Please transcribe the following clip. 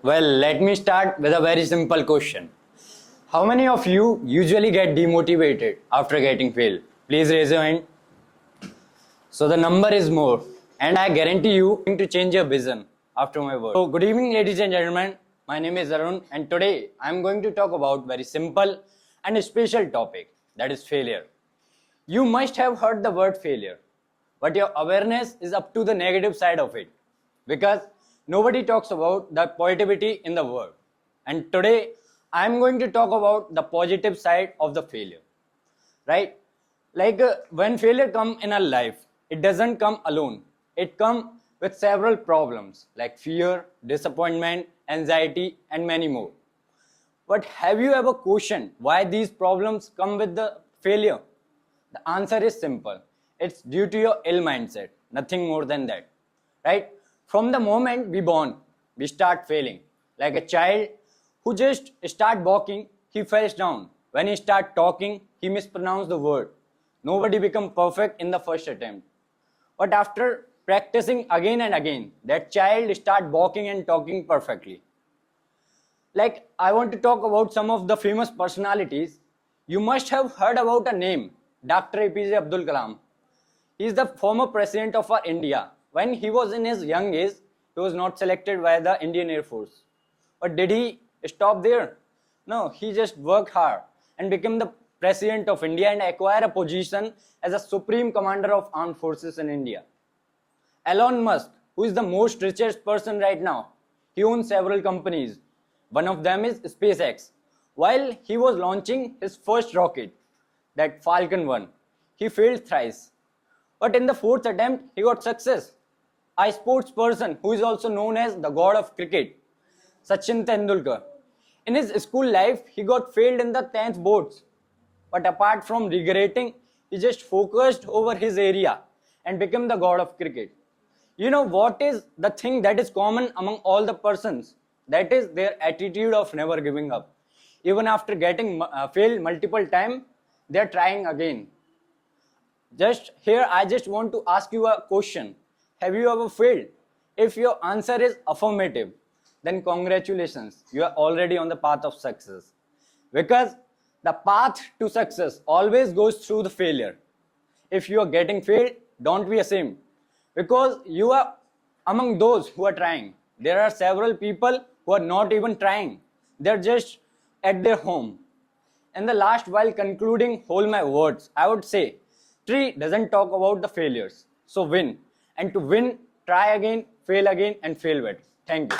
Well, let me start with a very simple question. How many of you usually get demotivated after getting failed? Please raise your hand. So the number is more, and I guarantee you going to change your vision after my word. So good evening, ladies and gentlemen. My name is Arun, and today I am going to talk about very simple and a special topic, that is failure. You must have heard the word failure, but your awareness is up to the negative side of it because nobody talks about the positivity in the world. And today I am going to talk about the positive side of the failure, right? When failure come in our life, it doesn't come alone. It come with several problems like fear, disappointment, anxiety, and many more. But have you ever questioned why these problems come with the failure? The answer is simple. It's due to your ill mindset, nothing more than that. Right? From the moment we born, we start failing. Like a child who just start walking, he falls down. When he start talking, he mispronounced the word. Nobody become perfect in the first attempt. But after practicing again and again, that child start walking and talking perfectly. Like, I want to talk about some of the famous personalities. You must have heard about a name, Dr. APJ Abdul Kalam. He is the former president of our India. When he was in his young age, he was not selected by the Indian Air Force. But did he stop there? No, he just worked hard and became the president of India and acquired a position as a supreme commander of armed forces in India. Elon Musk, who is the most richest person right now, he owns several companies. One of them is SpaceX. While he was launching his first rocket, that Falcon 1, he failed thrice. But in the fourth attempt, he got success. A sports person who is also known as the god of cricket, Sachin Tendulkar. In his school life, he got failed in the 10th boards. But apart from regretting, he just focused over his area and became the god of cricket. You know what is the thing that is common among all the persons? That is their attitude of never giving up. Even after getting failed multiple times, they are trying again. Just here, I just want to ask you a question. Have you ever failed? If your answer is affirmative, then congratulations, you are already on the path of success. Because the path to success always goes through the failure. If you are getting failed, don't be ashamed. Because you are among those who are trying. There are several people who are not even trying. They're just at their home. And the last, while concluding whole my words, I would say, tree doesn't talk about the failures. So win. And to win, try again, fail and fail better. Thank you.